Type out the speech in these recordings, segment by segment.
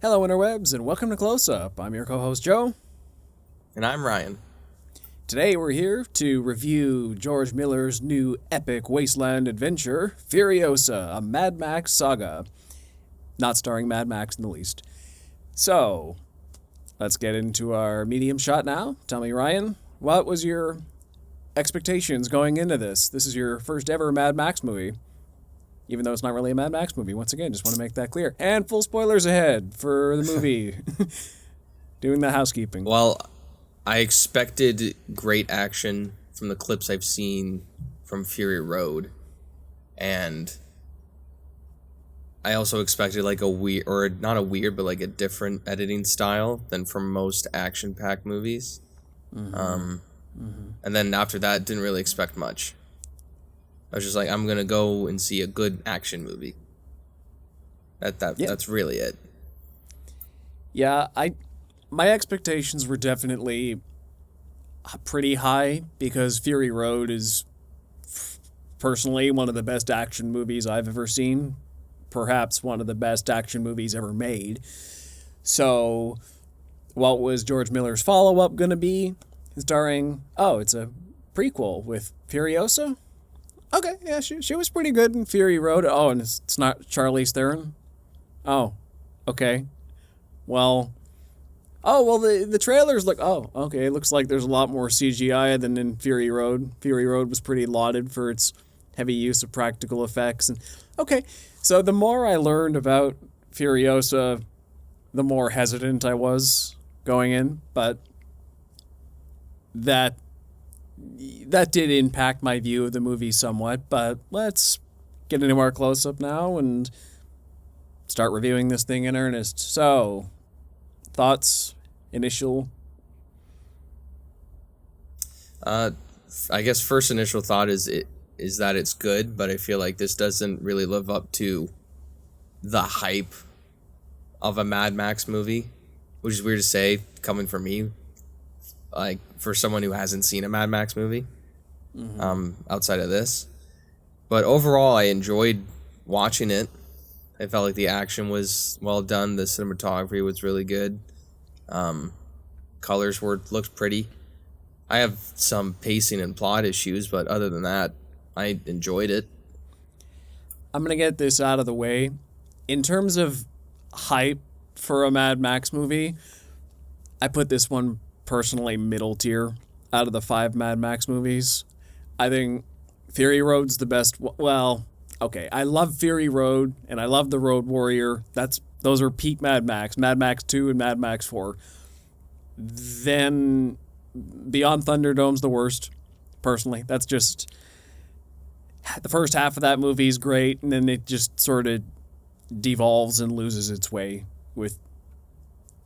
Hello, interwebs, and welcome to Closeup. I'm your co-host, Joe. And I'm Ryan. Today we're here to review George Miller's new epic wasteland adventure, Furiosa, a Mad Max saga. Not starring Mad Max in the least. So, let's get into our medium shot now. Tell me, Ryan, what was your expectations going into this? This is your first ever Mad Max movie. Even though it's not really a Mad Max movie. Once again, just want to make that clear. And full spoilers ahead for the movie. Doing the housekeeping. Well, I expected great action from the clips I've seen from Fury Road. And I also expected like a weird, or not a weird, but like a different editing style than from most action-packed movies. And then after that, didn't really expect much. I was just like, I'm gonna go and see a good action movie. That's really it. Yeah, my expectations were definitely pretty high because Fury Road is personally one of the best action movies I've ever seen. Perhaps one of the best action movies ever made. So, what was George Miller's follow-up gonna be? Starring, it's a prequel with Furiosa? Okay, yeah, she was pretty good in Fury Road. Oh, and it's not Charlize Theron? Oh, okay. Well, the trailers look, okay, it looks like there's a lot more CGI than in Fury Road. Fury Road was pretty lauded for its heavy use of practical effects. And okay, so the more I learned about Furiosa, the more hesitant I was going in, but that did impact my view of the movie somewhat, but let's get into our close-up now and start reviewing this thing in earnest. So, thoughts, initial? I guess first initial thought is that it's good, but I feel like this doesn't really live up to the hype of a Mad Max movie, which is weird to say coming from me. Like, for someone who hasn't seen a Mad Max movie, outside of this. But overall, I enjoyed watching it. I felt like the action was well done. The cinematography was really good. Colors looked pretty. I have some pacing and plot issues, but other than that, I enjoyed it. I'm going to get this out of the way. In terms of hype for a Mad Max movie, I put this one personally middle tier out of the 5 Mad Max movies. I think Fury Road's the best. Well, okay, I love Fury Road and I love The Road Warrior. Those are peak Mad Max 2 and Mad Max 4. Then Beyond Thunderdome's the worst, personally. That's just, the first half of that movie is great, and then it just sort of devolves and loses its way with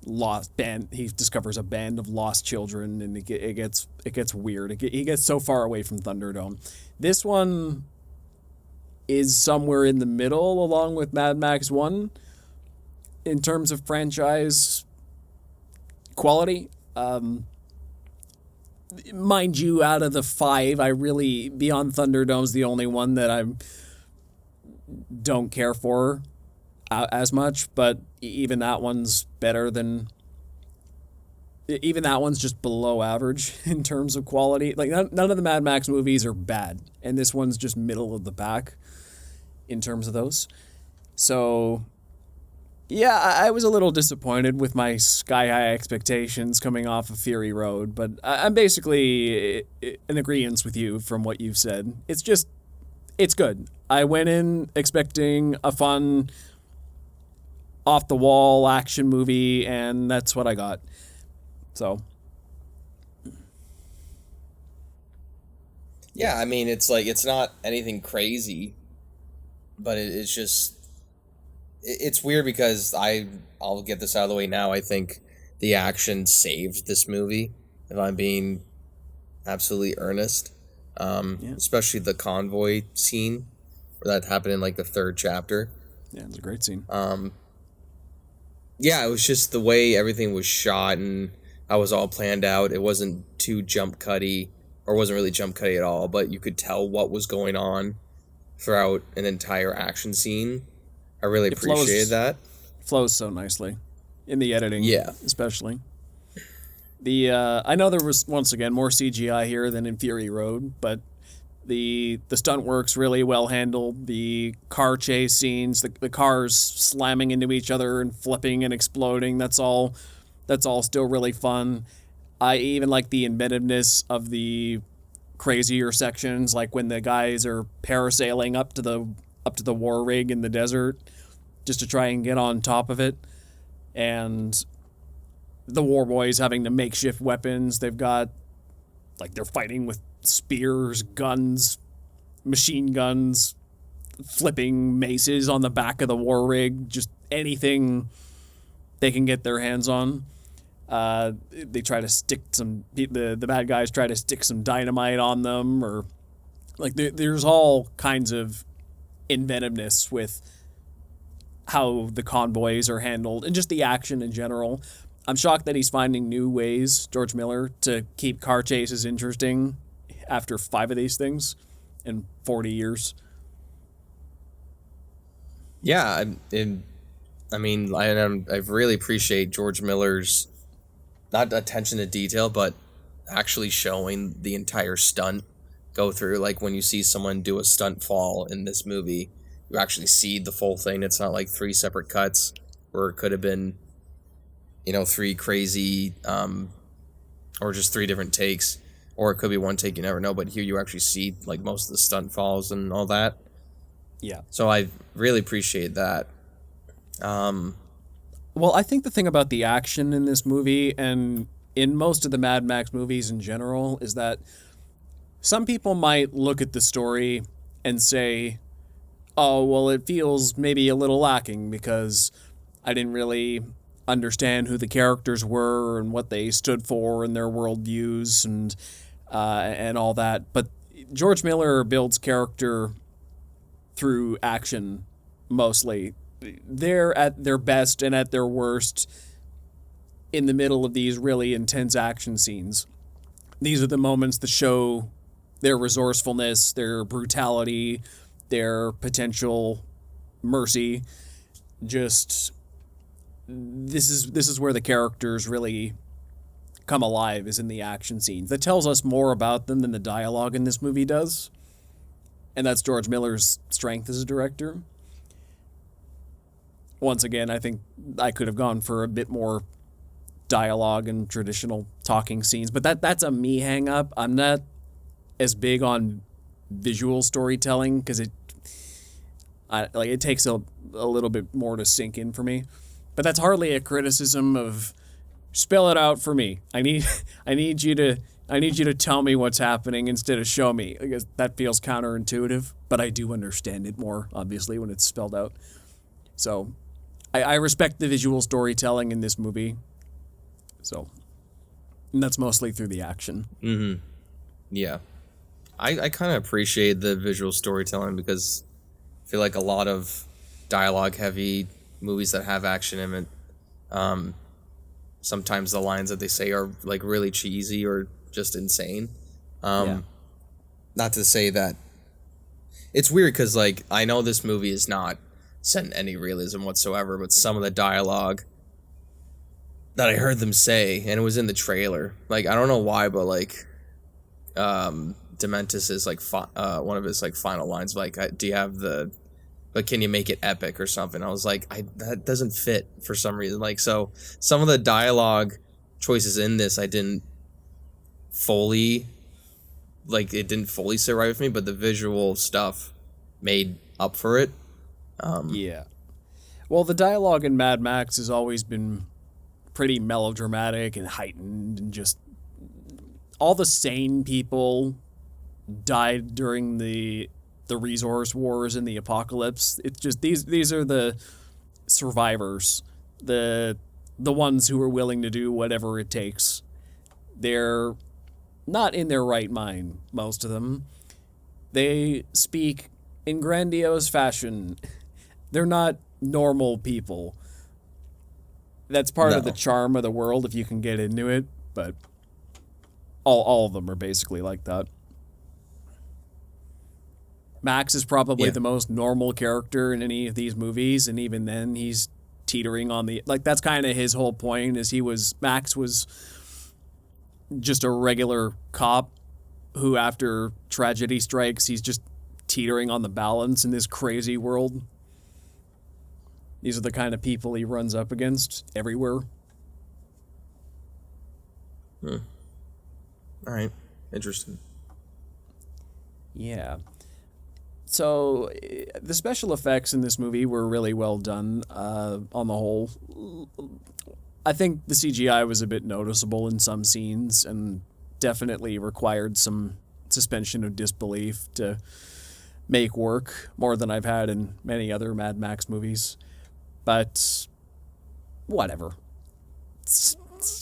he discovers a band of lost children, and it gets weird. He gets so far away from Thunderdome. This one is somewhere in the middle, along with Mad Max 1, in terms of franchise quality. Mind you, out of the 5, Beyond Thunderdome's the only one that I don't care for as much, but even that one's even that one's just below average in terms of quality. Like, none of the Mad Max movies are bad, and this one's just middle of the pack in terms of those. So, yeah, I was a little disappointed with my sky-high expectations coming off of Fury Road, but I'm basically in agreement with you from what you've said. It's good. I went in expecting a fun, off-the-wall action movie, and that's what I got. So. Yeah, I mean, it's like, it's not anything crazy, but it's just, it's weird because I'll get this out of the way now. I think the action saved this movie, if I'm being absolutely earnest. Especially the convoy scene, where that happened in like the 3rd chapter. Yeah, it's a great scene. Yeah, it was just the way everything was shot and how it was all planned out. It wasn't too jump cutty, or wasn't really jump cutty at all, but you could tell what was going on throughout an entire action scene. I really appreciated that. Flows so nicely. in the editing, Yeah. especially. I know there was, once again, more CGI here than in Fury Road, but the stunt work's really well handled. The car chase scenes, the cars slamming into each other and flipping and exploding, that's all still really fun. I even like the inventiveness of the crazier sections, like when the guys are parasailing up to the war rig in the desert just to try and get on top of it, and the war boys having the makeshift weapons. They've got, like, they're fighting with spears, guns, machine guns, flipping maces on the back of the war rig, just anything they can get their hands on. They try to stick the bad guys try to stick some dynamite on them, or like there's all kinds of inventiveness with how the convoys are handled and just the action in general. I'm shocked that he's finding new ways, George Miller, to keep car chases interesting after 5 of these things in 40 years. Yeah, I mean, I really appreciate George Miller's not attention to detail, but actually showing the entire stunt go through. Like when you see someone do a stunt fall in this movie, you actually see the full thing. It's not like 3 separate cuts where it could have been, 3 crazy, or just 3 different takes, or it could be 1 take, you never know. But here you actually see like most of the stunt falls and all that. Yeah. So I really appreciate that. Well, I think the thing about the action in this movie and in most of the Mad Max movies in general is that some people might look at the story and say, oh, well, it feels maybe a little lacking because I didn't really understand who the characters were and what they stood for and their worldviews and all that. But George Miller builds character through action mostly. They're at their best and at their worst in the middle of these really intense action scenes. These are the moments that show their resourcefulness, their brutality, their potential mercy. Just this is where the characters really come alive, is in the action scenes. That tells us more about them than the dialogue in this movie does. And that's George Miller's strength as a director. Once again, I think I could have gone for a bit more dialogue and traditional talking scenes, but that's a me hang up. I'm not as big on visual storytelling because it takes a little bit more to sink in for me. But that's hardly a criticism of spell it out for me. I need you to tell me what's happening instead of show me. I guess that feels counterintuitive, but I do understand it more, obviously, when it's spelled out. So I respect the visual storytelling in this movie. So, and that's mostly through the action. Mm-hmm. Yeah. I kind of appreciate the visual storytelling because I feel like a lot of dialogue-heavy movies that have action in it, sometimes the lines that they say are like really cheesy or just insane. Not to say that it's weird because like I know this movie is not set in any realism whatsoever, but some of the dialogue that I heard them say, and it was in the trailer, like I don't know why, but like Dementis is like one of his like final lines, like do you have but can you make it epic or something? I was like, that doesn't fit for some reason. Like, so some of the dialogue choices in this it didn't fully sit right with me, but the visual stuff made up for it. Yeah. Well, the dialogue in Mad Max has always been pretty melodramatic and heightened, and just all the sane people died during the resource wars and the apocalypse. It's just these are the survivors, the ones who are willing to do whatever it takes. They're not in their right mind, most of them. They speak in grandiose fashion. They're not normal people. That's part of the charm of the world if you can get into it, but all of them are basically like that. Max is probably the most normal character in any of these movies, and even then he's teetering on the, like, that's kind of his whole point, is Max was just a regular cop who, after tragedy strikes, he's just teetering on the balance in this crazy world. These are the kind of people he runs up against everywhere. All right. Interesting. Yeah. So the special effects in this movie were really well done on the whole. I think the CGI was a bit noticeable in some scenes and definitely required some suspension of disbelief to make work, more than I've had in many other Mad Max movies. But whatever.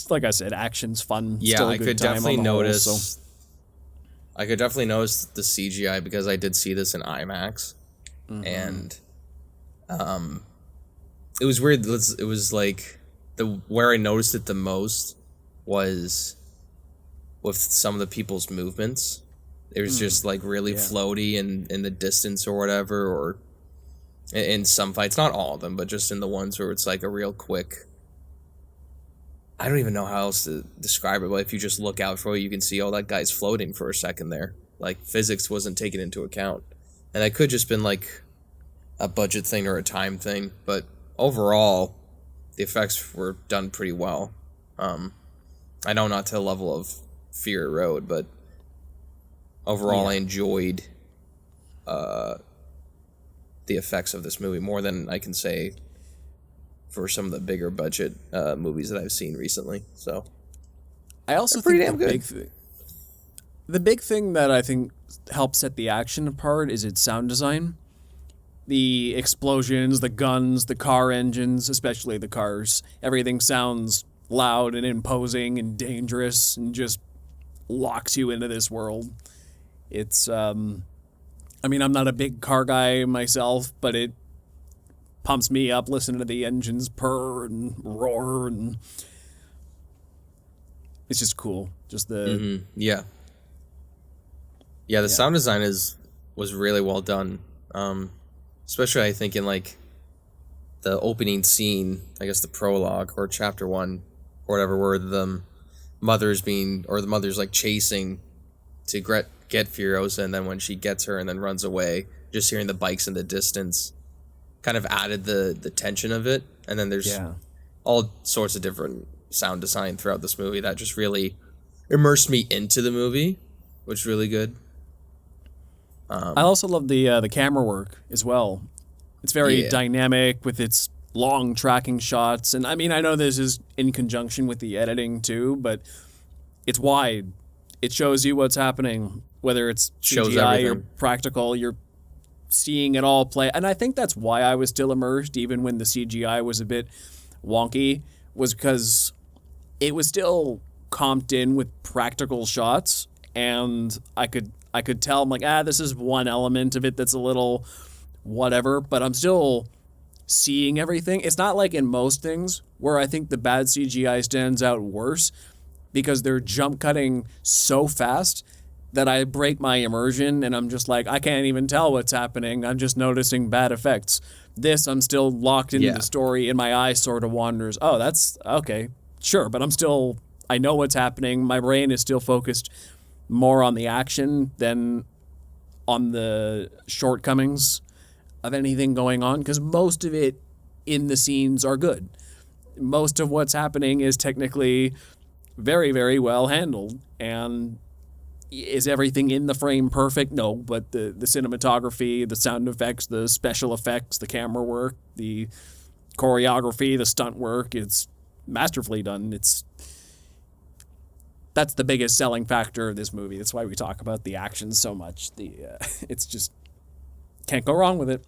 Like I said, action's fun. Yeah, Still a I good could time definitely on the whole, notice. so. I could definitely notice the CGI because I did see this in IMAX, and it was weird. It was like where I noticed it the most was with some of the people's movements. It was just like really floaty and in the distance or whatever, or in some fights, not all of them, but just in the ones where it's like a real quick. I don't even know how else to describe it, but if you just look out for it, you can see, oh, that guy's floating for a second there. Like, physics wasn't taken into account. And that could just been like a budget thing or a time thing, but overall, the effects were done pretty well. I know not to the level of Fury Road, but overall I enjoyed the effects of this movie more than I can say for some of the bigger budget movies that I've seen recently. So I also pretty think damn good. The big thing that I think helps set the action apart is its sound design. The explosions, the guns, the car engines, especially the cars, everything sounds loud and imposing and dangerous and just locks you into this world. It's, I mean, I'm not a big car guy myself, but it pumps me up listening to the engines purr and roar, and it's just cool. Just the the sound design was really well done. Especially I think in like the opening scene, I guess the prologue or chapter 1 or whatever, where the mother's like chasing to get Furiosa, and then when she gets her and then runs away, just hearing the bikes in the distance kind of added the tension of it. And then there's all sorts of different sound design throughout this movie that just really immersed me into the movie, which is really good. I also love the camera work as well. It's very dynamic with its long tracking shots, and I mean, I know this is in conjunction with the editing too, but it's wide. It shows you what's happening, whether it's CGI or practical. You're seeing it all play, and I think that's why I was still immersed, even when the CGI was a bit wonky, was because it was still comped in with practical shots, and I could tell, I'm like, this is one element of it that's a little whatever, but I'm still seeing everything. It's not like in most things where I think the bad CGI stands out worse because they're jump cutting so fast that I break my immersion and I'm just like, I can't even tell what's happening. I'm just noticing bad effects. This, I'm still locked into the story and my eye sort of wanders. Oh, that's okay. Sure. But I know what's happening. My brain is still focused more on the action than on the shortcomings of anything going on, because most of it in the scenes are good. Most of what's happening is technically very, very well handled. And is everything in the frame perfect? No, but the cinematography, the sound effects, the special effects, the camera work, the choreography, the stunt work, it's masterfully done. That's the biggest selling factor of this movie. That's why we talk about the action so much. It's just can't go wrong with it.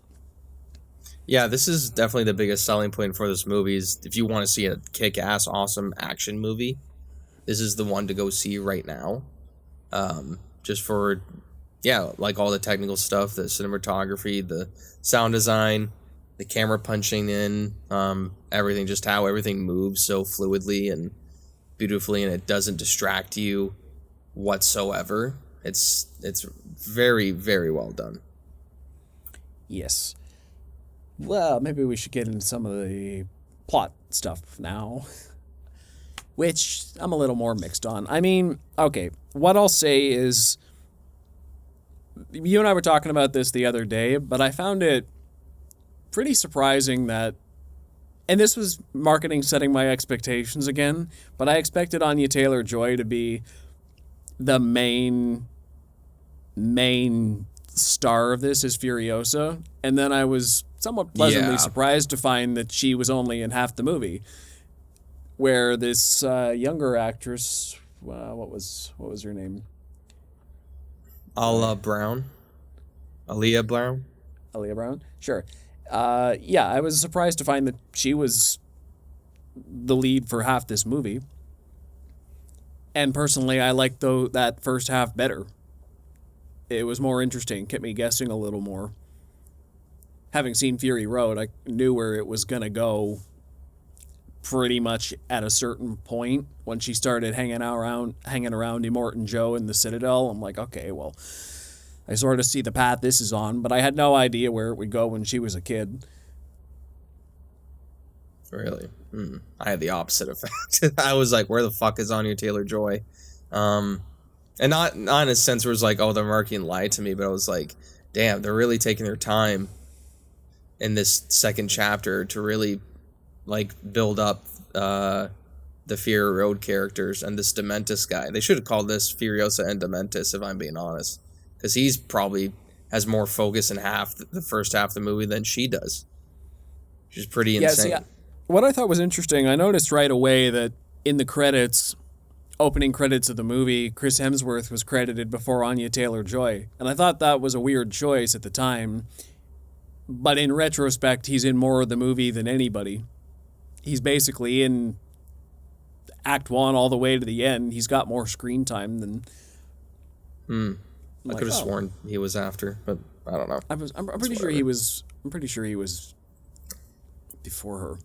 Yeah, this is definitely the biggest selling point for this movie. Is if you want to see a kick-ass, awesome action movie, this is the one to go see right now. Just for, like all the technical stuff, the cinematography, the sound design, the camera punching in, everything, just how everything moves so fluidly and beautifully, and it doesn't distract you whatsoever. It's very, very well done. Yes. Well, maybe we should get into some of the plot stuff now, which I'm a little more mixed on. I mean, okay, what I'll say is, you and I were talking about this the other day, but I found it pretty surprising that, and this was marketing setting my expectations again, but I expected Anya Taylor-Joy to be the main star of this as Furiosa, and then I was somewhat pleasantly surprised to find that she was only in half the movie, where this younger actress, what was her name? Aaliyah Brown. Sure. Yeah, I was surprised to find that she was the lead for half this movie. And personally, I liked that first half better. It was more interesting, kept me guessing a little more. Having seen Fury Road, I knew where it was going to go pretty much at a certain point. When she started hanging around Immortan Joe in the Citadel, I'm like, okay, well, I sort of see the path this is on, but I had no idea where it would go when she was a kid. Really? I had the opposite effect. I was like, where the fuck is Anya Taylor-Joy? And not in a sense where it's like, oh, they're marketing lied to me, but I was like, damn, they're really taking their time in this second chapter to really like build up the Fury Road characters and this Dementis guy. They should have called this Furiosa and Dementis, if I'm being honest, because he's probably has more focus in the first half of the movie than she does, which is pretty insane. See, what I thought was interesting, I noticed right away that in the opening credits of the movie, Chris Hemsworth was credited before Anya Taylor-Joy, and I thought that was a weird choice at the time, but in retrospect, he's in more of the movie than anybody. He's basically in Act 1 all the way to the end. He's got more screen time than... I could have sworn he was after, but I don't know. I'm pretty sure he was... I'm pretty sure he was before her.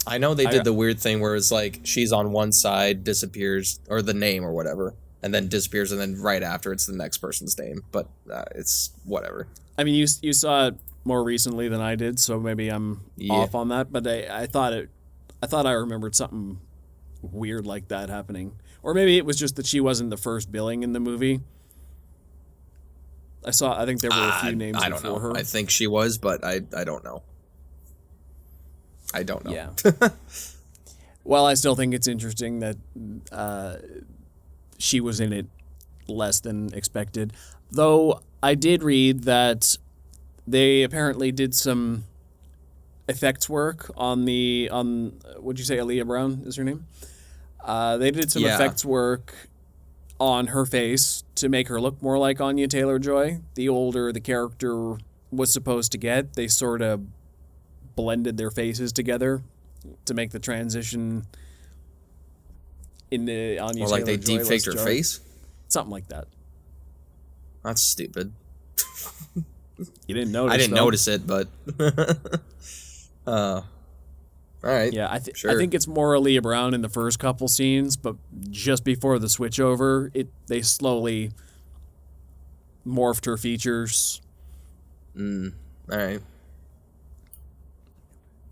I know they did the weird thing where it's like she's on one side, disappears, or the name or whatever, and then disappears, and then right after it's the next person's name. But it's whatever. I mean, you saw it more recently than I did, so maybe I'm off on that. But I thought I remembered something weird like that happening, or maybe it was just that she wasn't the first billing in the movie. I think there were a few names I don't before know. her. I think she was, but I don't know. I don't know. Yeah. Well, I still think it's interesting that she was in it less than expected. Though I did read that they apparently did some effects work on what'd you say, Aaliyah Brown is her name? They did some effects work on her face to make her look more like Anya Taylor-Joy. The older the character was supposed to get, they sort of blended their faces together to make the transition into Anya Taylor-Joy. Or like they deepfaked her face? Something like that. That's stupid. You didn't notice. I didn't notice it, but all right. Yeah, I think it's more Aaliyah Brown in the first couple scenes, but just before the switchover, they slowly morphed her features. All right.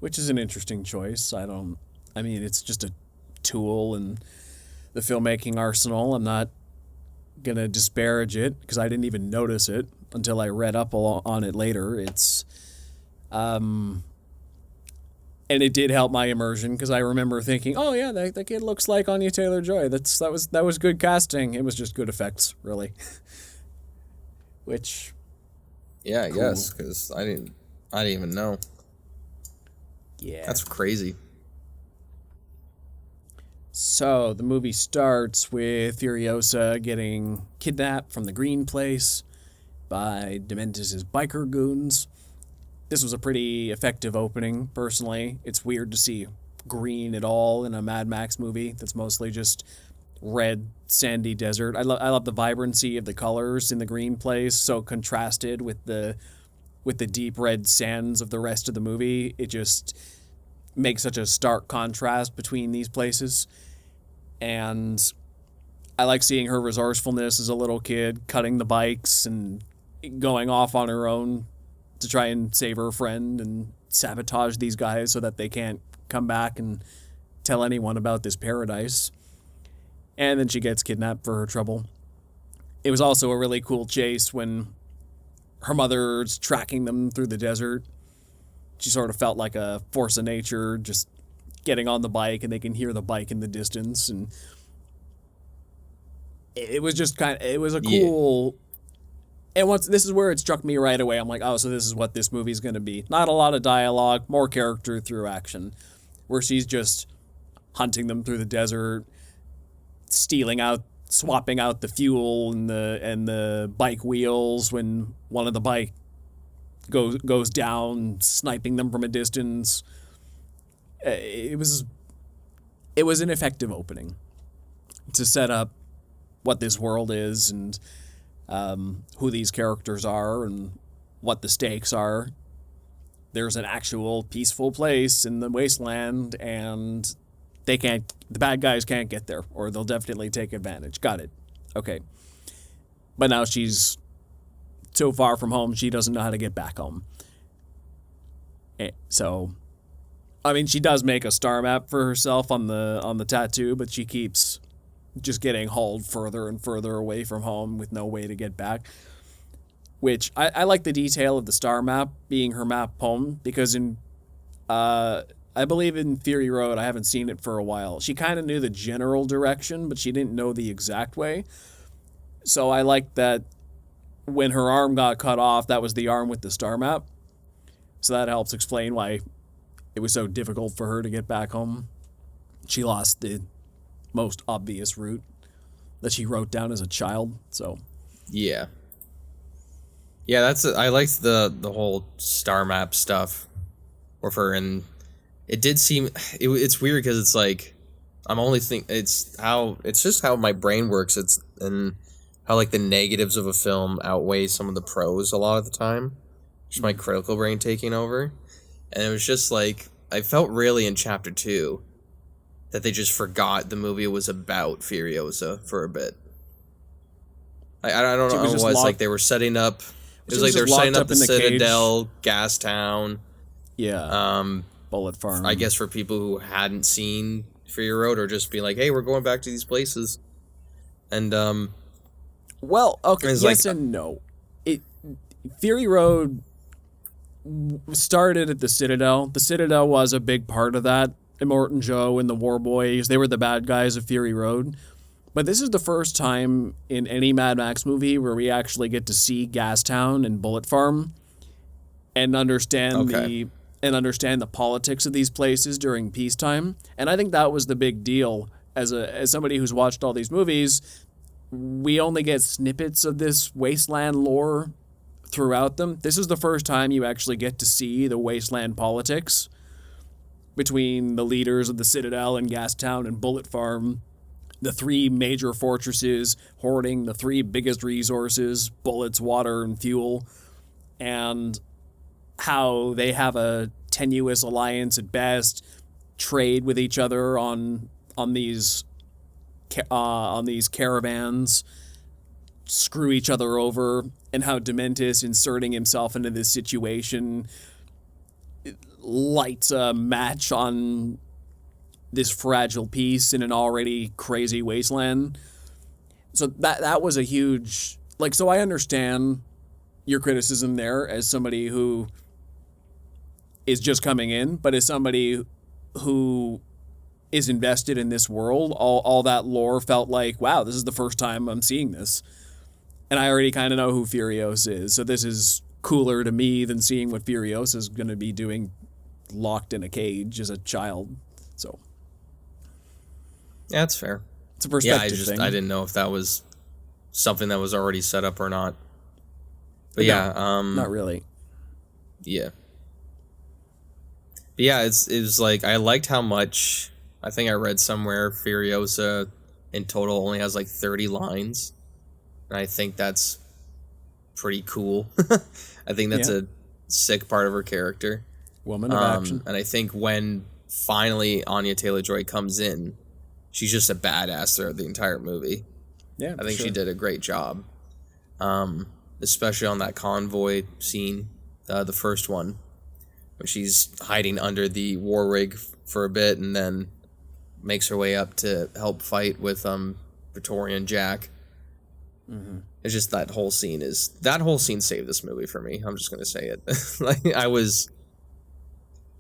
Which is an interesting choice. I mean, it's just a tool in the filmmaking arsenal. I'm not going to disparage it because I didn't even notice it until I read up on it later. It's, and it did help my immersion because I remember thinking, oh yeah, that kid looks like Anya Taylor-Joy. That was good casting. It was just good effects, really. Which, yeah, I guess, because I didn't even know. Yeah. That's crazy. So, the movie starts with Furiosa getting kidnapped from the Green Place by Dementis' biker goons. This was a pretty effective opening, personally. It's weird to see green at all in a Mad Max movie that's mostly just red, sandy desert. I love the vibrancy of the colors in the Green Place, so contrasted with the deep red sands of the rest of the movie. It just makes such a stark contrast between these places. And I like seeing her resourcefulness as a little kid, cutting the bikes and going off on her own to try and save her friend and sabotage these guys so that they can't come back and tell anyone about this paradise. And then she gets kidnapped for her trouble. It was also a really cool chase when her mother's tracking them through the desert. She sort of felt like a force of nature, just getting on the bike, and they can hear the bike in the distance. And it was just it was a cool... And once this is where it struck me right away. I'm like, oh, so this is what this movie's going to be. Not a lot of dialogue, more character through action, where she's just hunting them through the desert, swapping out the fuel and the bike wheels when one of the bike goes down, sniping them from a distance. It was an effective opening to set up what this world is and who these characters are and what the stakes are. There's an actual peaceful place in the wasteland, and the bad guys can't get there, or they'll definitely take advantage. Got it. Okay. But now she's so far from home, she doesn't know how to get back home. So, I mean, she does make a star map for herself on the tattoo, but she keeps just getting hauled further and further away from home with no way to get back. Which, I like the detail of the star map being her map home, because I believe in Fury Road, I haven't seen it for a while, she kind of knew the general direction, but she didn't know the exact way. So I like that when her arm got cut off, that was the arm with the star map. So that helps explain why it was so difficult for her to get back home. She lost the most obvious route that she wrote down as a child, so... Yeah. Yeah, I liked the whole star map stuff with her, and it did seem... It's weird because it's like... I'm only it's just how my brain works. And how, like, the negatives of a film outweigh some of the pros a lot of the time. Just my critical brain taking over. And it was just, like, I felt really in Chapter 2 that they just forgot the movie was about Furiosa for a bit. I don't know what it was. Like, they were setting up... It was like they were setting up the Citadel, Gastown. Yeah. Bullet Farm. I guess for people who hadn't seen Fury Road, or just be like, hey, we're going back to these places. And, well, okay, yes, like, and no. Fury Road started at the Citadel. The Citadel was a big part of that. Immortan Joe and the War Boys, they were the bad guys of Fury Road. But this is the first time in any Mad Max movie where we actually get to see Gastown and Bullet Farm and understand the politics of these places during peacetime. And I think that was the big deal. As somebody who's watched all these movies, we only get snippets of this wasteland lore throughout them. This is the first time you actually get to see the wasteland politics between the leaders of the Citadel and Gastown and Bullet Farm, the three major fortresses hoarding the three biggest resources, bullets, water, and fuel, and how they have a tenuous alliance at best, trade with each other on these caravans, screw each other over, and how Dementis inserting himself into this situation lights a match on this fragile peace in an already crazy wasteland. So that was a huge... Like, so I understand your criticism there as somebody who is just coming in, but as somebody who is invested in this world, all that lore felt like, wow, this is the first time I'm seeing this. And I already kind of know who Furiosa is, so this is cooler to me than seeing what Furiosa is going to be doing locked in a cage as a child. So... Yeah, that's fair. It's a perspective thing. I didn't know if that was something that was already set up or not. But no, not really. Yeah. But yeah, it was like, I liked how much, I think I read somewhere, Furiosa in total only has like 30 lines. And I think that's pretty cool. I think that's a sick part of her character. Woman of action. And I think when finally Anya Taylor-Joy comes in, she's just a badass throughout the entire movie. Yeah, I think she did a great job. Especially on that convoy scene, the first one. when she's hiding under the war rig for a bit and then makes her way up to help fight with Victoria and Jack. Mm-hmm. It's just that whole scene saved this movie for me. I'm just gonna say it. Like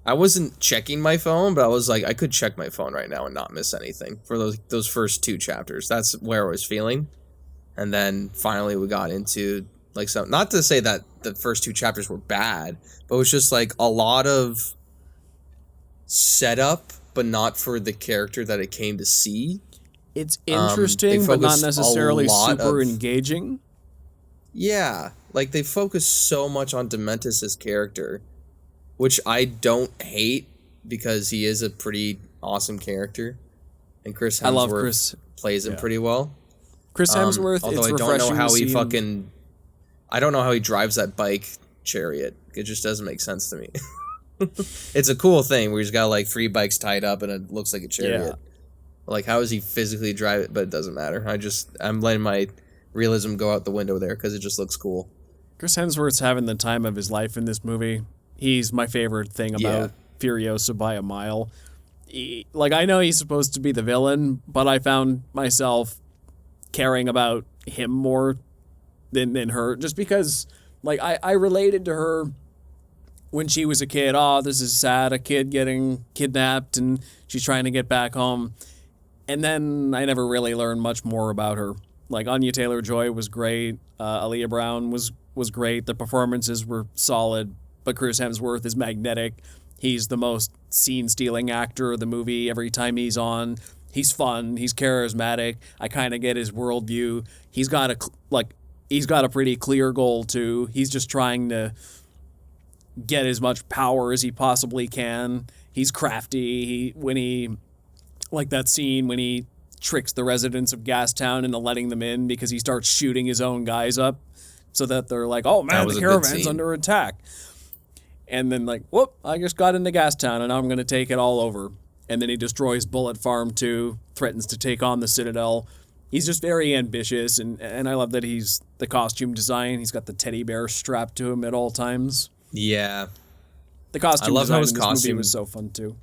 I wasn't checking my phone, but I was like, I could check my phone right now and not miss anything for those first 2 chapters. That's where I was feeling. And then finally we got into like some, not to say that the first 2 chapters were bad, but it was just like a lot of setup, but not for the character that it came to see. It's interesting, but not necessarily super engaging. Yeah, like they focus so much on Dementis' character, which I don't hate because he is a pretty awesome character, and Chris Hemsworth plays him pretty well. Chris Hemsworth, although I don't know how I don't know how he drives that bike chariot. It just doesn't make sense to me. It's a cool thing where he's got like 3 bikes tied up and it looks like a chariot. Yeah. Like, how does he physically drive it? But it doesn't matter. I'm letting my realism go out the window there because it just looks cool. Chris Hemsworth's having the time of his life in this movie. He's my favorite thing about Furiosa by a mile. I know he's supposed to be the villain, but I found myself caring about him more than her, just because, like, I related to her when she was a kid. Oh, this is sad, a kid getting kidnapped, and she's trying to get back home. And then I never really learned much more about her. Like, Anya Taylor-Joy was great. Aaliyah Brown was great. The performances were solid. But Chris Hemsworth is magnetic. He's the most scene-stealing actor of the movie. Every time he's on, he's fun. He's charismatic. I kind of get his worldview. He's got a pretty clear goal, too. He's just trying to get as much power as he possibly can. He's crafty. Like that scene when he tricks the residents of Gastown into letting them in because he starts shooting his own guys up so that they're like, oh man, the caravan's under attack. And then like, whoop, I just got into Gastown and now I'm going to take it all over. And then he destroys Bullet Farm too, threatens to take on the Citadel. He's just very ambitious, and I love that he's the costume design. He's got the teddy bear strapped to him at all times. Yeah. The costume design in this movie was so fun too.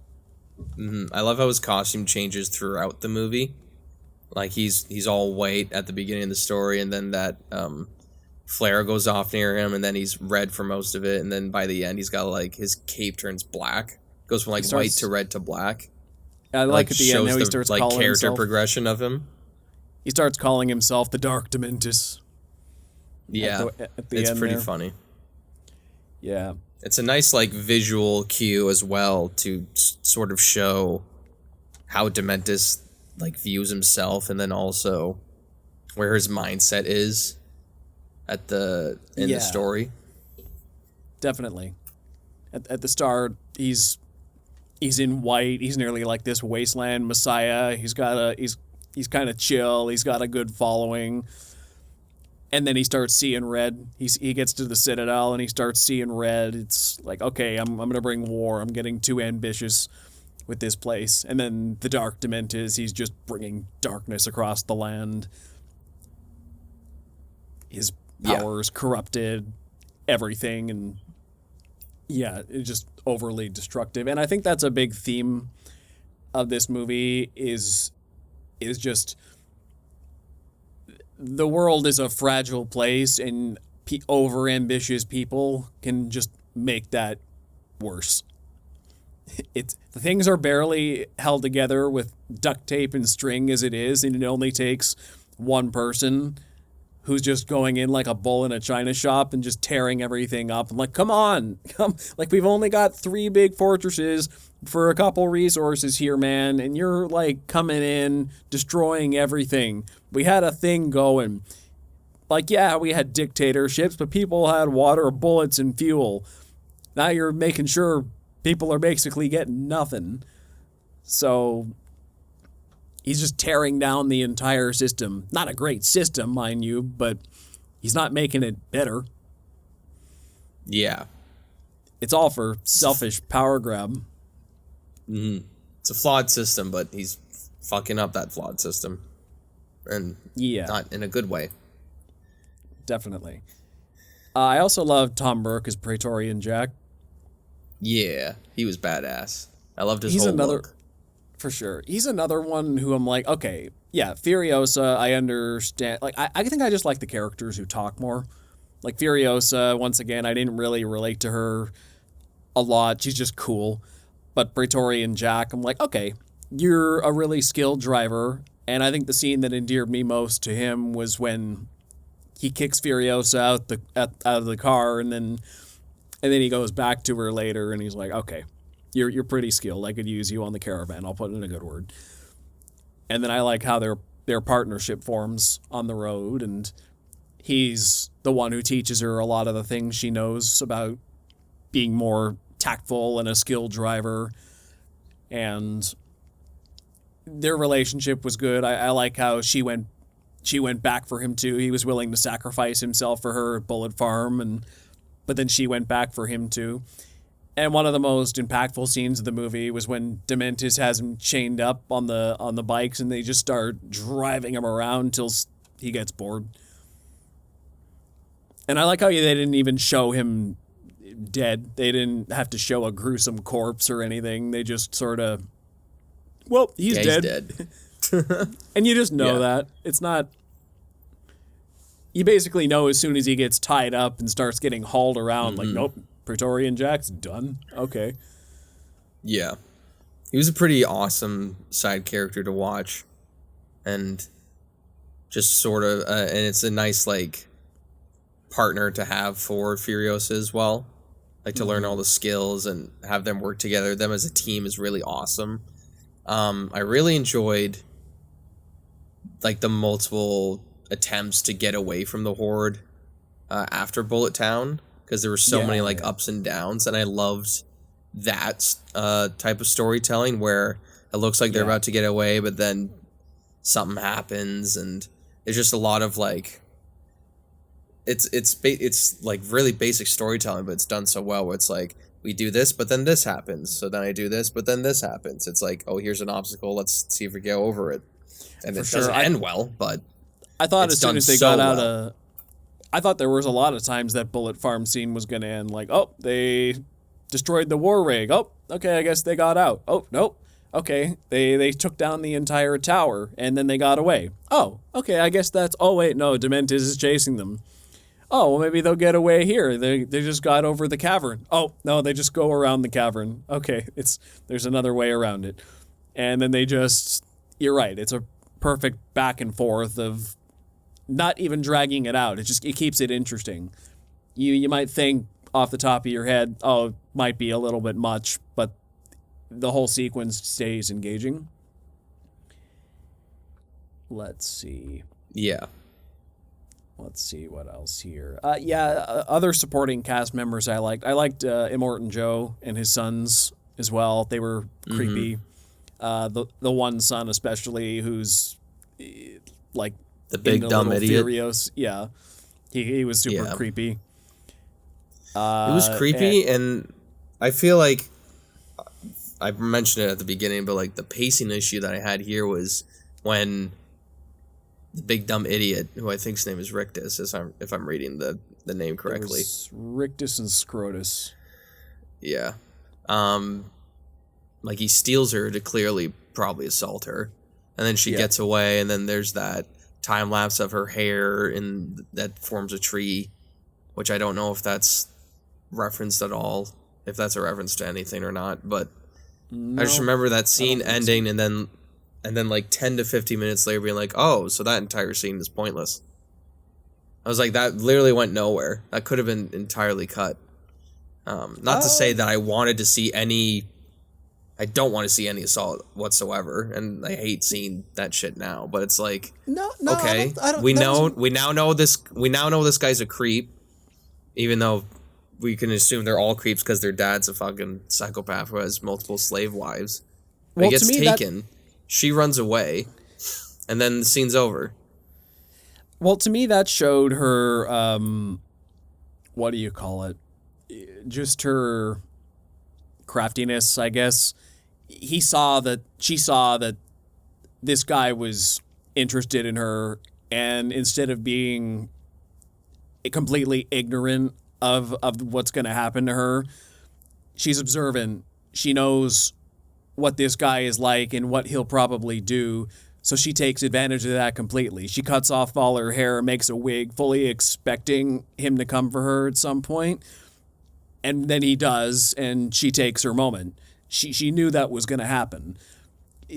Mm-hmm. I love how his costume changes throughout the movie. Like he's all white at the beginning of the story, and then that flare goes off near him, and then he's red for most of it, and then by the end he's got like his cape turns black, goes from white to red to black. I like at the end how he starts calling character himself, progression of him. He starts calling himself the Dark Dementis. Yeah, at the it's pretty funny. Yeah. It's a nice, like, visual cue as well to sort of show how Dementis, like, views himself, and then also where his mindset is in the story. Definitely. At the start, he's in white. He's nearly like this wasteland messiah. He's kind of chill. He's got a good following. And then he starts seeing red. He gets to the Citadel and he starts seeing red. It's like, okay, I'm going to bring war. I'm getting too ambitious with this place. And then the Dark Dementis, he's just bringing darkness across the land. His powers corrupted everything, and it's just overly destructive. And I think that's a big theme of this movie is just the world is a fragile place, and over-ambitious people can just make that worse. Things are barely held together with duct tape and string as it is, and it only takes one person who's just going in like a bull in a china shop and just tearing everything up. I'm like, come on. Like, we've only got 3 big fortresses for a couple resources here, man, and you're, like, coming in, destroying everything. We had a thing going. Like, yeah, we had dictatorships, but people had water, bullets, and fuel. Now you're making sure people are basically getting nothing. So he's just tearing down the entire system. Not a great system, mind you, but he's not making it better. Yeah. It's all for selfish power grab. Mm-hmm. It's a flawed system, but he's fucking up that flawed system. And not in a good way. Definitely. I also love Tom Burke as Praetorian Jack. Yeah, he was badass. I loved his He's whole another look. for sure. He's another one who I'm like, okay, yeah, Furiosa, I understand. Like, I think I just like the characters who talk more. Like Furiosa, once again, I didn't really relate to her a lot. She's just cool. But Praetorian Jack, I'm like, okay, you're a really skilled driver. And I think the scene that endeared me most to him was when he kicks Furiosa out of the car, and then he goes back to her later, and he's like, okay, you're pretty skilled. I could use you on the caravan. I'll put in a good word. And then I like how their partnership forms on the road, and he's the one who teaches her a lot of the things she knows about being more tactful and a skilled driver. And their relationship was good. I like how she went back for him too. He was willing to sacrifice himself for her at Bullet Farm, but then she went back for him too. And one of the most impactful scenes of the movie was when Dementis has him chained up on the bikes, and they just start driving him around till he gets bored. And I like how they didn't even show him dead. They didn't have to show a gruesome corpse or anything. They just sort of, well, he's dead. He's dead. And you just know Yeah. that. It's not... You basically know as soon as he gets tied up and starts getting hauled around, like, nope, Praetorian Jack's done. Okay. Yeah. He was a pretty awesome side character to watch. And just sort of, and it's a nice, like, partner to have for Furiosa as well. Like, to learn all the skills and have them work together. Them as a team is really awesome. I really enjoyed, like, the multiple attempts to get away from the Horde after Bullet Town, because there were so many, like, ups and downs, and I loved that type of storytelling where it looks like they're about to get away, but then something happens, and it's just a lot of, like, it's like really basic storytelling, but it's done so well where it's like, we do this, but then this happens, so then I do this, but then this happens. It's like, oh, here's an obstacle, let's see if we get over it. And it doesn't end well, but I thought it's as soon done as they so got out well. of... I thought there was a lot of times that Bullet Farm scene was going to end like, oh, they destroyed the war rig. Oh, okay, I guess they got out. Oh, nope. Okay, they took down the entire tower, and then they got away. Oh, okay, I guess that's... Oh, wait, no, Dementis is chasing them. Oh, well, maybe they'll get away here. They just got over the cavern. Oh, no, they just go around the cavern. Okay, there's another way around it. And then they just... You're right, it's a perfect back and forth of not even dragging it out. It keeps it interesting. You might think off the top of your head, oh, it might be a little bit much, but the whole sequence stays engaging. Let's see what else here. Other supporting cast members I liked. I liked Immortan Joe and his sons as well. They were creepy. The one son especially, who's like the big dumb idiot. Furious. Yeah, he was super creepy. It was creepy, and I feel like I mentioned it at the beginning, but like the pacing issue that I had here was when the big dumb idiot, who I think his name is Rictus, if I'm reading the name correctly. It was Rictus and Scrotus. Yeah. Like he steals her to clearly probably assault her, and then she gets away, and then there's that time lapse of her hair and that forms a tree, which I don't know if that's referenced at all, if that's a reference to anything or not, but no, I just remember that scene ending so. and then like 10 to 15 minutes later being like, oh, so that entire scene is pointless. I was like, that literally went nowhere. That could have been entirely cut. Not to say that I wanted to see any... I don't want to see any assault whatsoever, and I hate seeing that shit now. But it's like, no, okay, I don't, we now know this guy's a creep, even though we can assume they're all creeps because their dad's a fucking psychopath who has multiple slave wives. Well, he gets taken, she runs away, and then the scene's over. Well, to me, that showed her, what do you call it? Just her craftiness, I guess. She saw that this guy was interested in her, and instead of being completely ignorant of what's going to happen to her, she's observant. She knows what this guy is like and what he'll probably do. So she takes advantage of that completely. She cuts off all her hair, makes a wig, fully expecting him to come for her at some point. And then he does, and she takes her moment. She knew that was going to happen.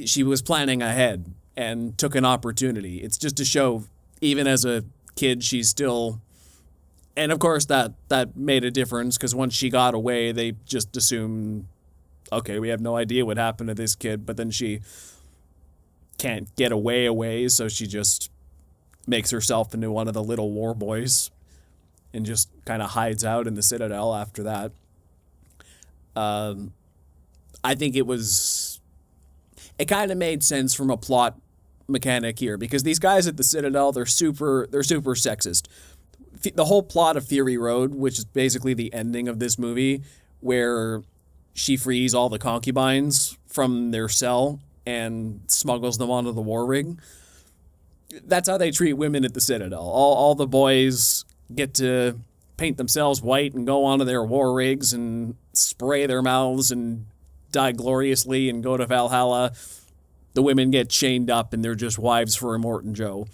She was planning ahead and took an opportunity. It's just to show, even as a kid, she's still... And of course, that made a difference, because once she got away, they just assumed, okay, we have no idea what happened to this kid, but then she can't get away, so she just makes herself into one of the little war boys and just kind of hides out in the Citadel after that. I think it kind of made sense from a plot mechanic here, because these guys at the Citadel, they're super sexist. The whole plot of Fury Road, which is basically the ending of this movie, where she frees all the concubines from their cell and smuggles them onto the war rig. That's how they treat women at the Citadel. All the boys get to paint themselves white and go onto their war rigs and spray their mouths and die gloriously and go to Valhalla. The women get chained up and they're just wives for Immortan Joe.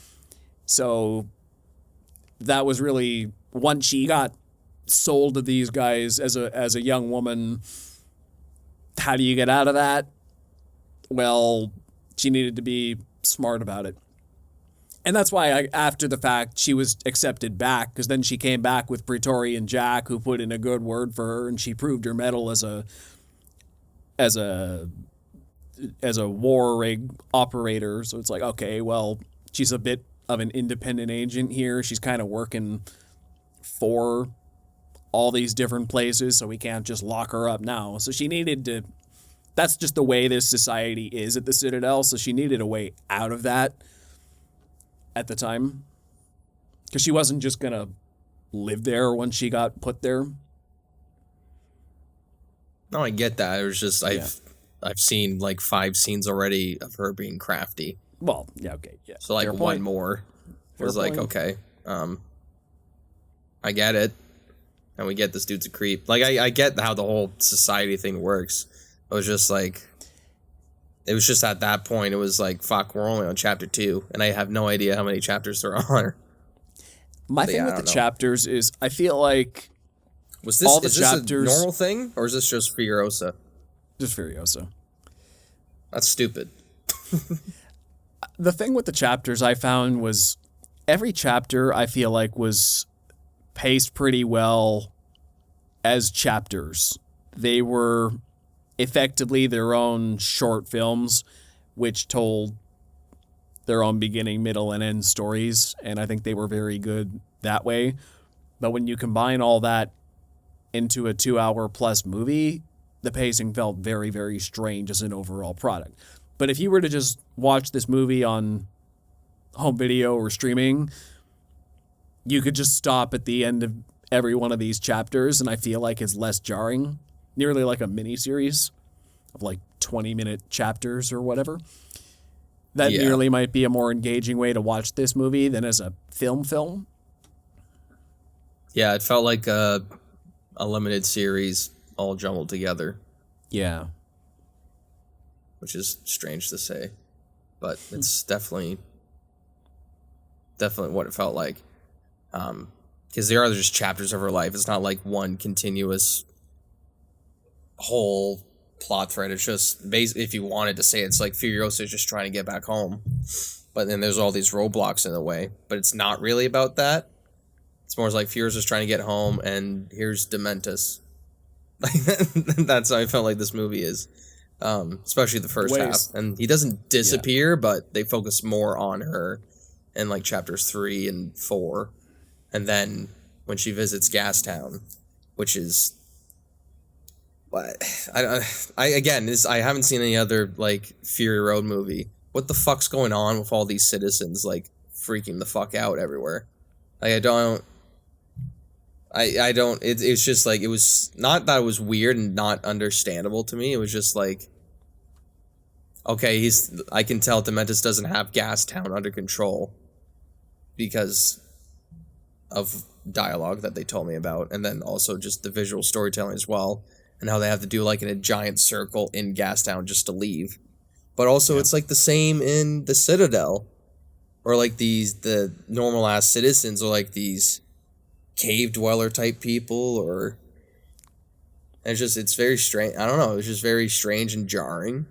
So that was really, once she got sold to these guys as a young woman, how do you get out of that? Well, she needed to be smart about it. And that's why after the fact, she was accepted back, because then she came back with Praetorian Jack, who put in a good word for her, and she proved her mettle as a war rig operator. So it's like, okay, well, she's a bit of an independent agent here. She's kind of working for all these different places, so we can't just lock her up now. So she needed to... That's just the way this society is at the Citadel, so she needed a way out of that at the time. Because she wasn't just going to live there once she got put there. No, I get that. It was just, I've seen like 5 scenes already of her being crafty. Well, yeah, okay, yeah. So like one more was like, okay, I get it. And we get this dude's a creep. Like, I get how the whole society thing works. It was just like, it was just at that point, it was like, fuck, we're only on chapter 2, and I have no idea how many chapters there are. My thing with the chapters is, I feel like is this a normal thing, or is this just Furiosa? Just Furiosa. That's stupid. The thing with the chapters I found was, every chapter I feel like was paced pretty well as chapters. They were effectively their own short films, which told their own beginning, middle, and end stories, and I think they were very good that way. But when you combine all that into a 2-hour-plus movie, the pacing felt very, very strange as an overall product. But if you were to just watch this movie on home video or streaming, you could just stop at the end of every one of these chapters, and I feel like it's less jarring. Nearly like a mini-series of like 20-minute chapters or whatever. That nearly might be a more engaging way to watch this movie than as a film. Yeah, it felt like a limited series all jumbled together. Yeah. Which is strange to say, but it's definitely what it felt like. Because there are just chapters of her life. It's not like one continuous whole plot thread. It's just basically, if you wanted to say, it's like Furiosa is just trying to get back home, but then there's all these roadblocks in the way. But it's not really about that. It's more like Furiosa's trying to get home, and here's Dementus. That's how I felt like this movie is. Especially the first half. And he doesn't disappear, but they focus more on her in like chapters 3 and 4. And then when she visits Gastown, which is, I haven't seen any other like Fury Road movie. What the fuck's going on with all these citizens like freaking the fuck out everywhere? Like I don't. It's just like, it was not that it was weird and not understandable to me. It was just like, okay, I can tell Dementus doesn't have Gastown under control because of dialogue that they told me about, and then also just the visual storytelling as well. and how they have to do like in a giant circle in Gastown just to leave. But also it's like the same in the Citadel, or like the normal ass citizens, or like these cave dweller type people, or it's very strange. I don't know. It's just very strange and jarring.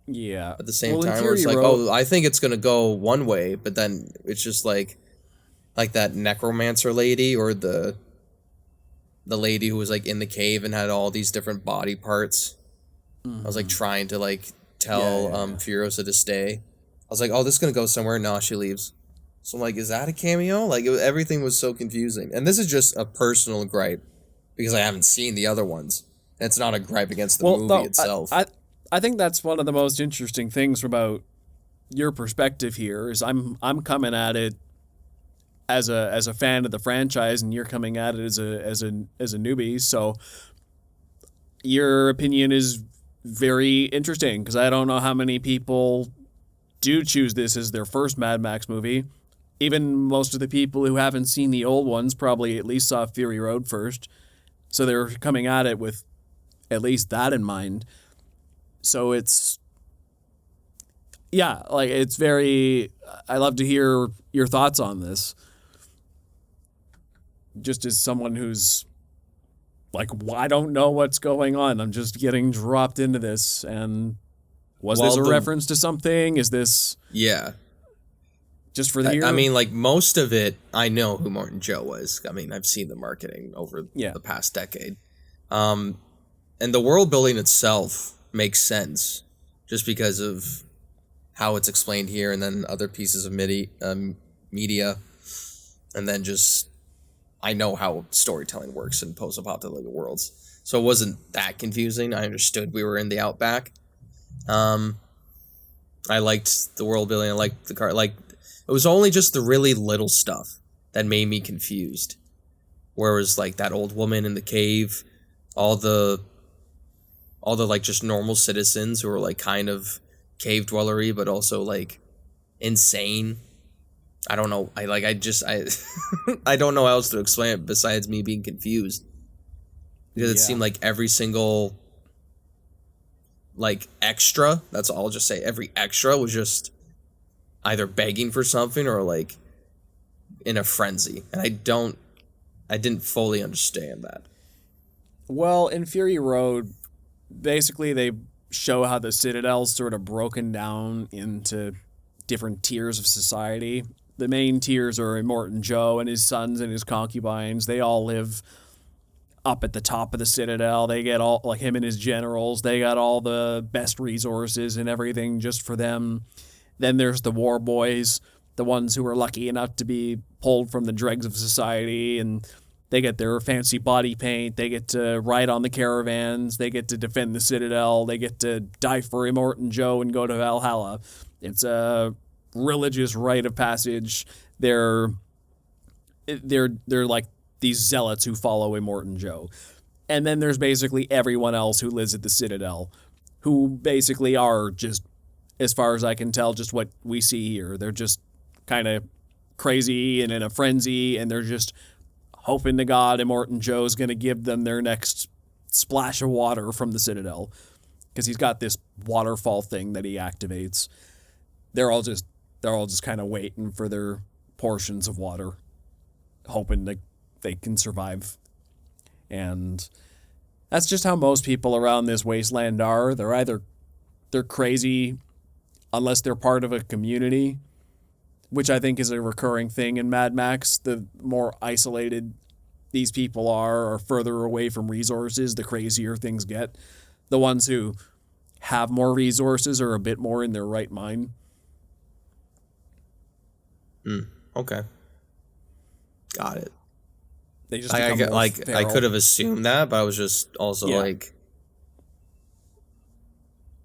Yeah. At the same Well, in time, where it's Fury like, Road, oh, I think it's gonna go one way, but then it's just like that necromancer lady, or the lady who was like in the cave and had all these different body parts. I was like trying to like tell Furiosa to stay. I was like, oh, this is gonna go somewhere. No, she leaves. So I'm like, is that a cameo? Like, everything was so confusing. And this is just a personal gripe because I haven't seen the other ones. And it's not a gripe against the movie itself. I think that's one of the most interesting things about your perspective here is I'm coming at it as a fan of the franchise, and you're coming at it as a newbie. So your opinion is very interesting because I don't know how many people do choose this as their first Mad Max movie. Even most of the people who haven't seen the old ones probably at least saw Fury Road first. So they're coming at it with at least that in mind. So it's, yeah, like it's very, I love to hear your thoughts on this. Just as someone who's like, I don't know what's going on. I'm just getting dropped into this. And was this a reference to something? Is this... Yeah. Just for the year? I mean, like, most of it, I know who Martin Joe was. I mean, I've seen the marketing over the past decade. And the world building itself makes sense just because of how it's explained here and then other pieces of media. And then just, I know how storytelling works in post-apocalyptic worlds. So it wasn't that confusing. I understood we were in the Outback. I liked the world building. I liked the car. Like, it was only just the really little stuff that made me confused. Whereas, like, that old woman in the cave, all the like just normal citizens who were like kind of cave dwellery, but also like insane. I don't know. I I don't know how else to explain it besides me being confused. Because it seemed like every single like extra, that's all I'll just say, every extra was just either begging for something or like in a frenzy. And I didn't fully understand that. Well, in Fury Road, basically they show how the Citadel's sort of broken down into different tiers of society. The main tiers are Immortan Joe and his sons and his concubines. They all live up at the top of the Citadel. They get all, like him and his generals, they got all the best resources and everything just for them. Then there's the war boys, the ones who are lucky enough to be pulled from the dregs of society, and they get their fancy body paint, they get to ride on the caravans, they get to defend the Citadel, they get to die for Immortan Joe and go to Valhalla. It's a religious rite of passage. They're like these zealots who follow Immortan Joe. And then there's basically everyone else who lives at the Citadel, who basically are just, as far as I can tell, just what we see here. They're just kind of crazy and in a frenzy, and they're just hoping to God Immortan Joe's going to give them their next splash of water from the Citadel, because he's got this waterfall thing that he activates. They're all just kind of waiting for their portions of water, hoping that they can survive. And that's just how most people around this wasteland are. They're crazy unless they're part of a community, which I think is a recurring thing in Mad Max. The more isolated these people are, or further away from resources, the crazier things get. The ones who have more resources are a bit more in their right mind. Okay. Got it. They just I could have assumed that, but I was just also like,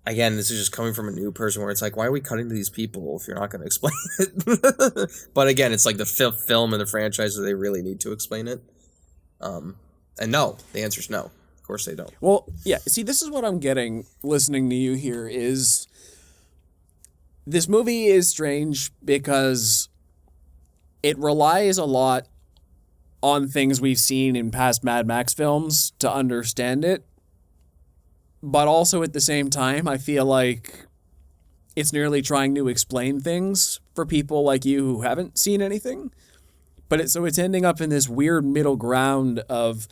again, this is just coming from a new person where it's like, why are we cutting to these people if you're not going to explain it? But again, it's like the fifth film in the franchise, so they really need to explain it. And no, the answer is no. Of course they don't. Well, yeah. See, this is what I'm getting listening to you here is this movie is strange because it relies a lot on things we've seen in past Mad Max films to understand it. but also at the same time, I feel like it's nearly trying to explain things for people like you who haven't seen anything. But it's ending up in this weird middle ground of,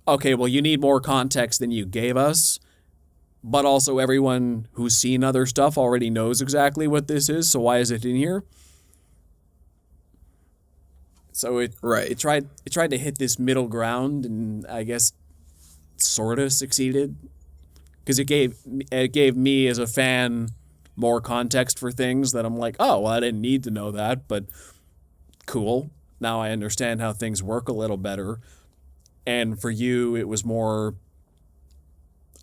okay, well, you need more context than you gave us, but also everyone who's seen other stuff already knows exactly what this is, so why is it in here? So it tried to hit this middle ground, and I guess sort of succeeded, because it gave me as a fan more context for things that I'm like, oh, well, I didn't need to know that, but cool. Now I understand how things work a little better. And for you, it was more,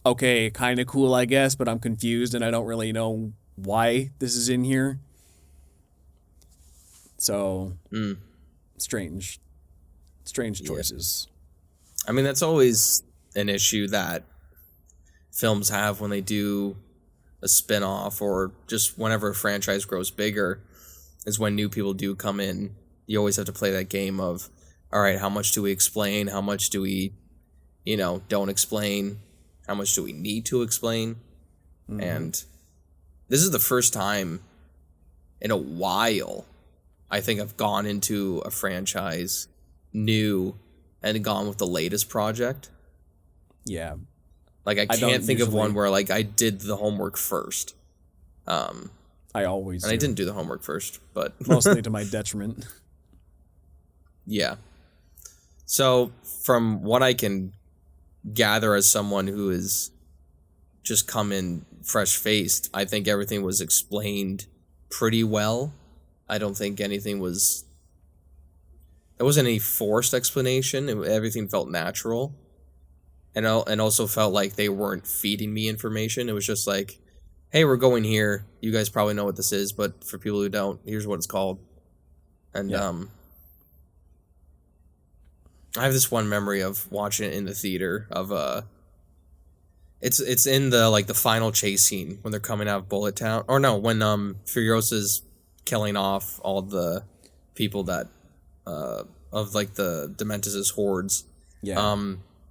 okay, kind of cool, I guess, but I'm confused and I don't really know why this is in here. So, strange choices. I mean, that's always an issue that films have when they do a spin-off, or just whenever a franchise grows bigger, is when new people do come in. You always have to play that game of, all right, how much do we explain? How much do we, don't explain? How much do we need to explain? Mm-hmm. And this is the first time in a while I think I've gone into a franchise new and gone with the latest project. Yeah. Like, I can't think of one where, like, I did the homework first. I always do. I didn't do the homework first, but... mostly to my detriment. Yeah. So, from what I can gather as someone who is just come in fresh-faced, I think everything was explained pretty well. I don't think anything was... There wasn't any forced explanation. Everything felt natural. And also felt like they weren't feeding me information. It was just like, hey, we're going here. You guys probably know what this is, but for people who don't, here's what it's called. And I have this one memory of watching it in the theater of it's in the like the final chase scene when they're coming out of Bullet Town. Or no, when Furiosa's killing off all the people that of like the Dementis' hordes. Yeah.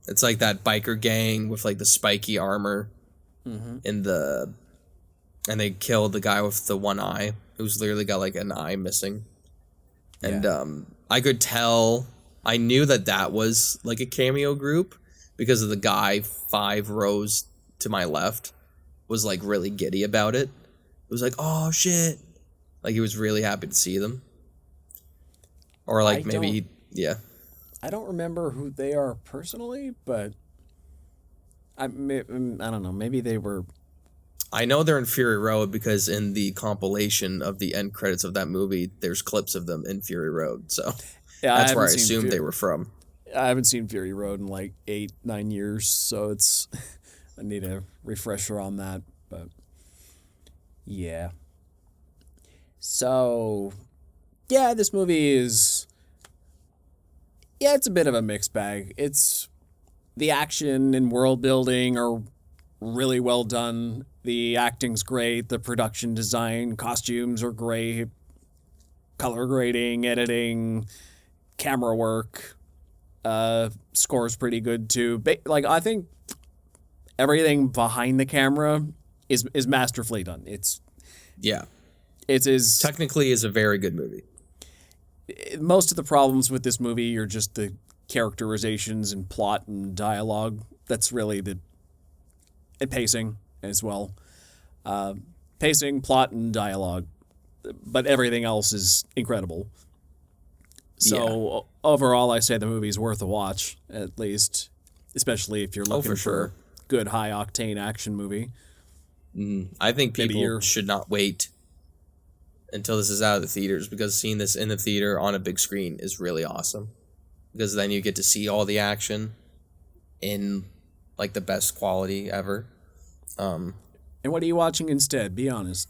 It's like that biker gang with like the spiky armor and they killed the guy with the one eye who's literally got like an eye missing. And I could tell, I knew that was like a cameo group because of the guy 5 rows to my left was like really giddy about it. It was like, oh shit. Like he was really happy to see them. Or like I don't remember who they are personally, but I don't know. Maybe they were... I know they're in Fury Road because in the compilation of the end credits of that movie, there's clips of them in Fury Road. So that's where I assumed they were from. I haven't seen Fury Road in like 8-9 years, so it's... I need a refresher on that, but... Yeah. So... Yeah, this movie is... Yeah, it's a bit of a mixed bag. It's the action and world building are really well done. The acting's great. The production design, costumes are great. Color grading, editing, camera work, score's pretty good too. Like I think everything behind the camera is masterfully done. It's technically is a very good movie. Most of the problems with this movie are just the characterizations and plot and dialogue. That's really and pacing as well. Pacing, plot, and dialogue. But everything else is incredible. So overall, I say the movie's worth a watch, at least. Especially if you're looking for a good high-octane action movie. I think people should not wait until this is out of the theaters, because seeing this in the theater on a big screen is really awesome, because then you get to see all the action in like the best quality ever. And what are you watching instead? Be honest.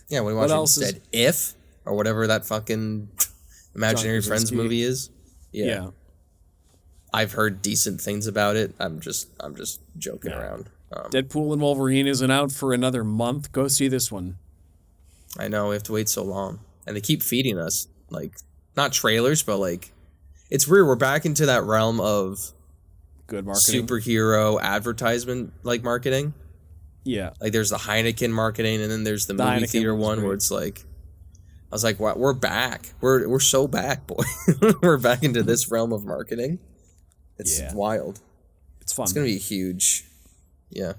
Yeah, what are you watching instead? If, or whatever that fucking Imaginary Friends movie is. Yeah. I've heard decent things about it. I'm just joking around. Deadpool and Wolverine isn't out for another month. Go see this one. I know, we have to wait so long. And they keep feeding us, like, not trailers, but, like, it's weird. We're back into that realm of Good marketing. superhero advertisement like marketing. Yeah. Like there's the Heineken marketing, and then there's the movie Heineken theater one's one great. where it's like, I was like, wow, we're back. We're so back, boy. We're back into this realm of marketing. It's wild. It's fun. It's gonna be huge. Yeah.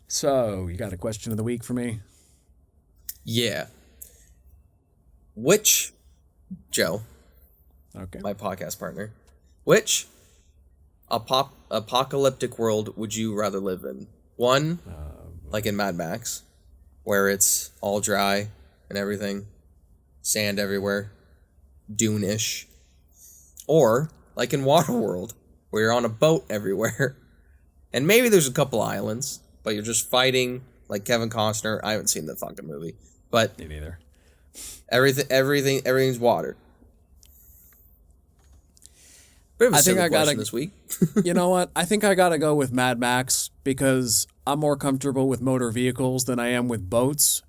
So, you got a question of the week for me? Yeah. Which, Joe, Okay. my podcast partner, which apocalyptic world would you rather live in? One, like in Mad Max, where it's all dry and everything, sand everywhere, Dune-ish. Or, like in Waterworld, where you're on a boat everywhere, and maybe there's a couple islands, but you're just fighting like Kevin Costner. I haven't seen the fucking movie, but Me neither. everything's water. Bit of a I think silly I gotta question this week. You know what? I think I gotta go with Mad Max because I'm more comfortable with motor vehicles than I am with boats.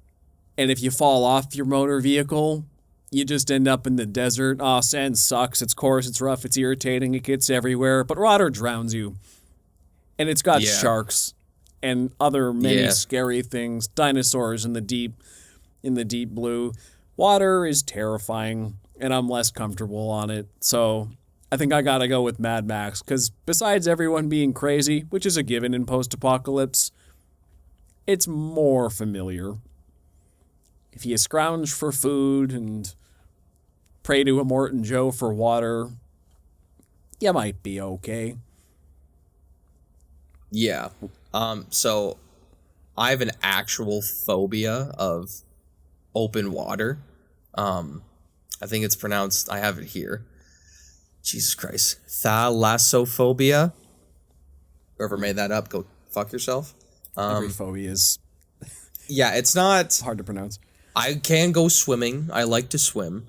And if you fall off your motor vehicle, you just end up in the desert. Oh, sand sucks. It's coarse, it's rough, it's irritating, it gets everywhere. But water drowns you. And it's got sharks and other many scary things. Dinosaurs in the deep blue. Water is terrifying, and I'm less comfortable on it. So I think I gotta go with Mad Max, because besides everyone being crazy, which is a given in post-apocalypse, it's more familiar. If you scrounge for food and pray to Immortan Joe for water, you might be okay. Yeah. So I have an actual phobia of open water. I think it's pronounced, I have it here. Jesus Christ. Thalassophobia. Whoever made that up, go fuck yourself. Every phobia is Yeah, it's not hard to pronounce. I can go swimming. I like to swim.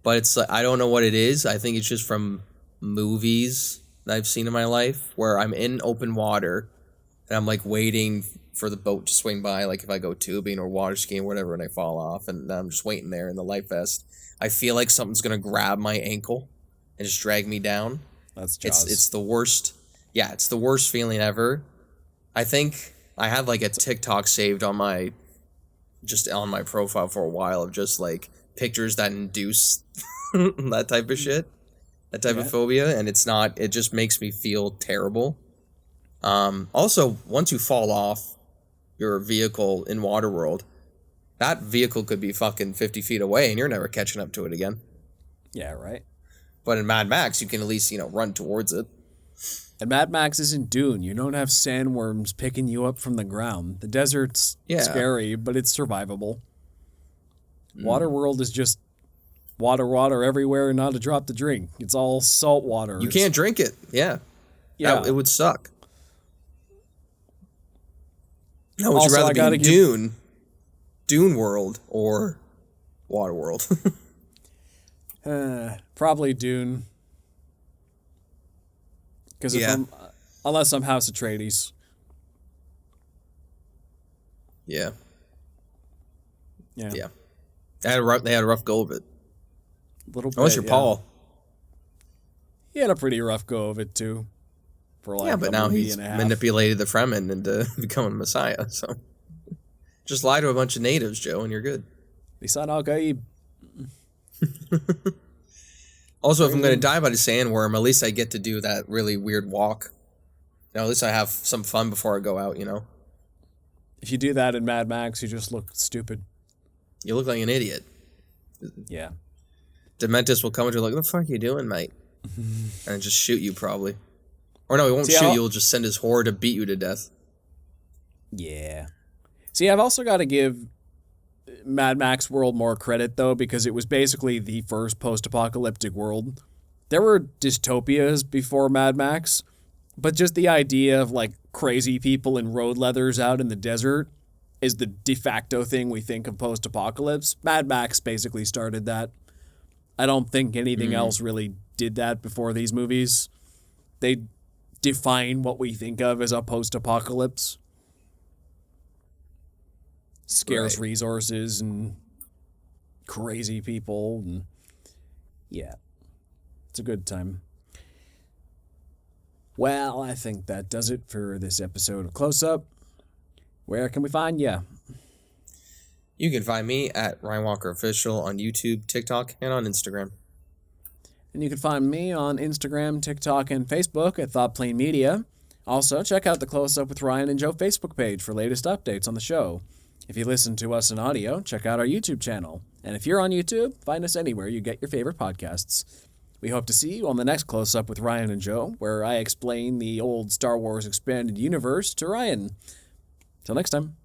But it's like, I don't know what it is. I think it's just from movies that I've seen in my life where I'm in open water and I'm like waiting for the boat to swing by, like if I go tubing or water skiing or whatever and I fall off, and I'm just waiting there in the life vest. I feel like something's gonna grab my ankle and just drag me down. That's Jaws. It's the worst. Yeah, it's the worst feeling ever. I think I had like a TikTok saved on my profile for a while of just like pictures that induce that type of shit, that type of phobia, and it just makes me feel terrible. Also, once you fall off your vehicle in Waterworld, that vehicle could be fucking 50 feet away and you're never catching up to it again. Yeah, right. But in Mad Max, you can at least, run towards it. And Mad Max isn't Dune. You don't have sandworms picking you up from the ground. The desert's scary, but it's survivable. Waterworld is just water everywhere and not a drop to drink. It's all salt water. You can't drink it. Yeah. It would suck. Now, would you rather be in Dune World, or Waterworld? Probably Dune. Because unless I'm House Atreides. Yeah. Yeah. Yeah. They had a rough go of it. Little bit, Unless you're Paul. He had a pretty rough go of it too. For like but now he's manipulated the Fremen into becoming Messiah. So just lie to a bunch of natives, Joe, and you're good. Lisan al-Gaib. Also, if I'm going to die by the sandworm, at least I get to do that really weird walk. At least I have some fun before I go out, If you do that in Mad Max, you just look stupid. You look like an idiot. Yeah. Dementis will come and be like, what the fuck are you doing, mate? And just shoot you, probably. Or no, he won't shoot you, he'll just send his horde to beat you to death. Yeah. See, I've also got to give Mad Max World more credit, though, because it was basically the first post-apocalyptic world. There were dystopias before Mad Max, but just the idea of, like, crazy people in road leathers out in the desert is the de facto thing we think of post-apocalypse. Mad Max basically started that. I don't think anything else really did that before these movies. They define what we think of as a post-apocalypse. Scarce resources and crazy people. And yeah, it's a good time. Well, I think that does it for this episode of Close Up. Where can we find ya? You can find me at Ryan Walker Official on YouTube, TikTok, and on Instagram. And you can find me on Instagram, TikTok, and Facebook at ThoughtPlane Media. Also, check out the Close Up with Ryan and Joe Facebook page for latest updates on the show. If you listen to us in audio, check out our YouTube channel. And if you're on YouTube, find us anywhere you get your favorite podcasts. We hope to see you on the next Close Up with Ryan and Joe, where I explain the old Star Wars Expanded Universe to Ryan. Till next time.